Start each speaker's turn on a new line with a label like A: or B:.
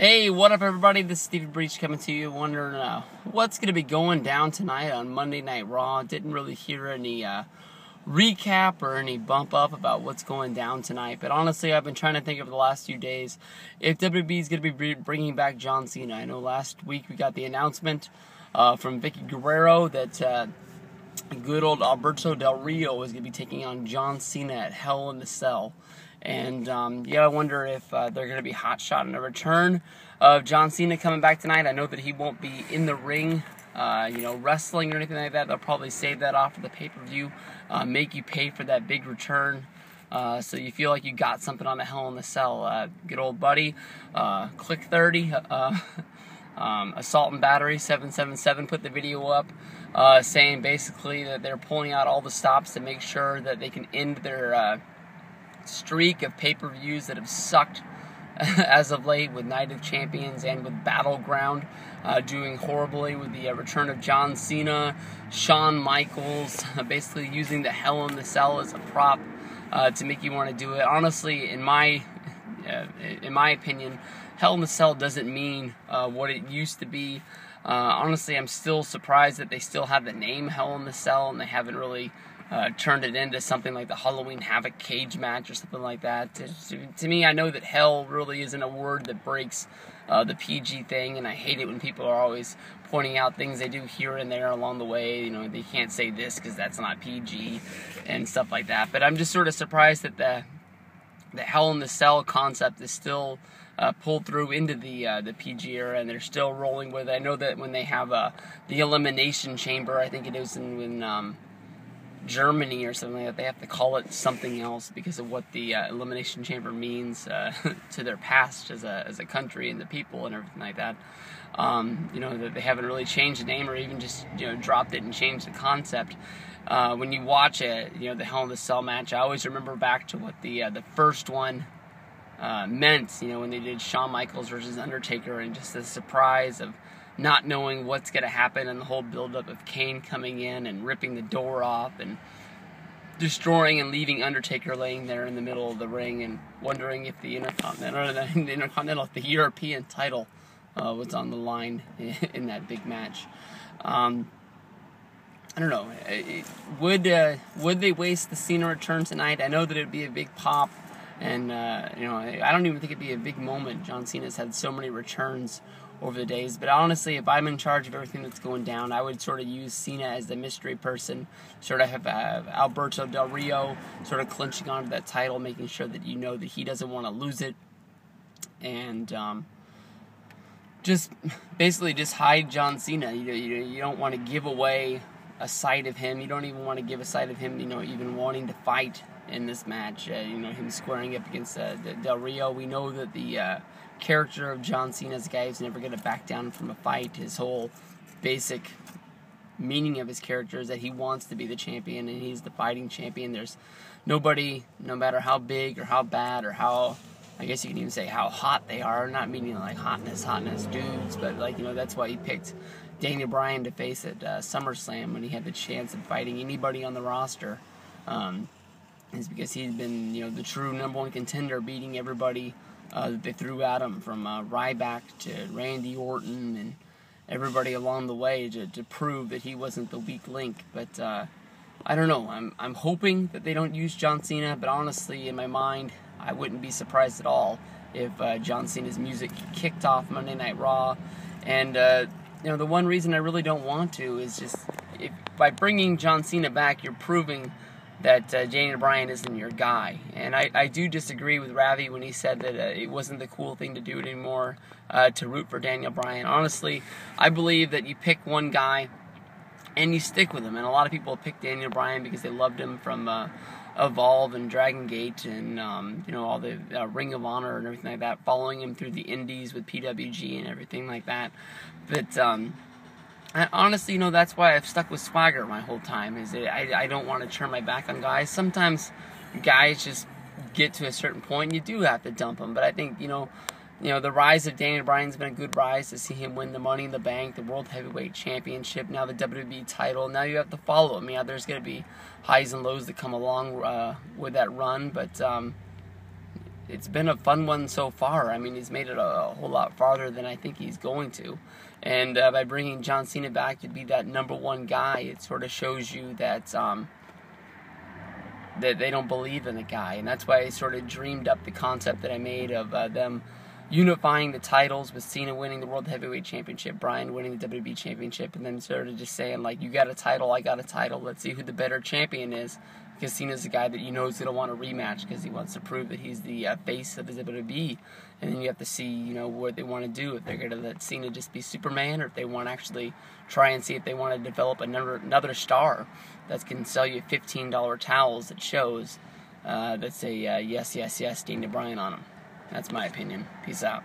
A: Hey, what up everybody? This is Stephen Breach coming to you, wondering what's going to be going down tonight on Monday Night Raw. Didn't really hear any recap or any bump up about what's going down tonight, but honestly I've been trying to think over the last few days if WWE is going to be bringing back John Cena. I know last week we got the announcement from Vicky Guerrero that good old Alberto Del Rio is going to be taking on John Cena at Hell in the Cell. And I wonder if they're going to be hotshotting a return of John Cena coming back tonight. I know that he won't be in the ring, wrestling or anything like that. They'll probably save that off for the pay-per-view, make you pay for that big return, so you feel like you got something on the Hell in the Cell. Good old buddy, Click 30, Assault and Battery 777 put the video up, saying basically that they're pulling out all the stops to make sure that they can end their streak of pay-per-views that have sucked as of late, with Night of Champions and with Battleground doing horribly, with the return of John Cena, Shawn Michaels, basically using the Hell in the Cell as a prop to make you want to do it. Honestly, in my opinion, Hell in the Cell doesn't mean what it used to be. Honestly, I'm still surprised that they still have the name Hell in the Cell and they haven't really turned it into something like the Halloween Havoc cage match or something like that. To me, I know that hell really isn't a word that breaks the PG thing, and I hate it when people are always pointing out things they do here and there along the way. You know, they can't say this because that's not PG and stuff like that. But I'm just sort of surprised that the Hell in the Cell concept is still pulled through into the PG era, and they're still rolling with it. I know that when they have the Elimination Chamber, I think it is in Germany or something like that, they have to call it something else because of what the Elimination Chamber means to their past as a country and the people and everything like that. That they haven't really changed the name or even just dropped it and changed the concept. When you watch it, the Hell in the Cell match, I always remember back to what the first one meant. When they did Shawn Michaels versus Undertaker, and just the surprise of not knowing what's going to happen, and the whole build-up of Kane coming in and ripping the door off and destroying and leaving Undertaker laying there in the middle of the ring, and wondering if the European title was on the line in that big match. I don't know. Would they waste the Cena return tonight? I know that it would be a big pop, and I don't even think it'd be a big moment. John Cena's had so many returns over the days, but honestly, if I'm in charge of everything that's going down, I would sort of use Cena as the mystery person, sort of have Alberto Del Rio sort of clinching onto that title, making sure that that he doesn't want to lose it, and just basically just hide John Cena. You don't want to give away a side of him. You don't even want to give a side of him, even wanting to fight in this match. Him squaring up against Del Rio. We know that the character of John Cena is a guy who's never going to back down from a fight. His whole basic meaning of his character is that he wants to be the champion, and he's the fighting champion. There's nobody, no matter how big or how bad or how, I guess you can even say how hot they are, not meaning like hotness dudes, but that's why he picked Daniel Bryan to face at SummerSlam when he had the chance of fighting anybody on the roster. Is because he's been, the true number one contender, beating everybody that they threw at him, from Ryback to Randy Orton and everybody along the way, to prove that he wasn't the weak link. But I don't know. I'm hoping that they don't use John Cena, but honestly, in my mind, I wouldn't be surprised at all if John Cena's music kicked off Monday Night Raw. And the one reason I really don't want to is just, by bringing John Cena back, you're proving that Daniel Bryan isn't your guy. And I do disagree with Ravi when he said that it wasn't the cool thing to do it anymore, to root for Daniel Bryan. Honestly, I believe that you pick one guy and you stick with him. And a lot of people pick Daniel Bryan because they loved him from Evolve and Dragon Gate and all the Ring of Honor and everything like that, following him through the Indies with PWG and everything like that. But honestly, that's why I've stuck with Swagger my whole time, is that I don't want to turn my back on guys. Sometimes guys just get to a certain point and you do have to dump them. But I think, the rise of Daniel Bryan's been a good rise, to see him win the Money in the Bank, the World Heavyweight Championship, now the WWE title. Now you have to follow him. There's going to be highs and lows that come along with that run, but it's been a fun one so far. I mean, he's made it a whole lot farther than I think he's going to. And by bringing John Cena back to be that #1 guy, it sort of shows you that that they don't believe in the guy. And that's why I sort of dreamed up the concept that I made of them unifying the titles, with Cena winning the World Heavyweight Championship, Bryan winning the WWE Championship, and then sort of just saying, like, you got a title, I got a title, let's see who the better champion is, because Cena's the guy that you know is going to want a rematch, because he wants to prove that he's the face of the WWE, and then you have to see, you know, what they want to do, if they're going to let Cena just be Superman, or if they want to actually try and see if they want to develop another star that can sell you $15 towels that shows that say, yes, yes, yes, Daniel Bryan on them. That's my opinion. Peace out.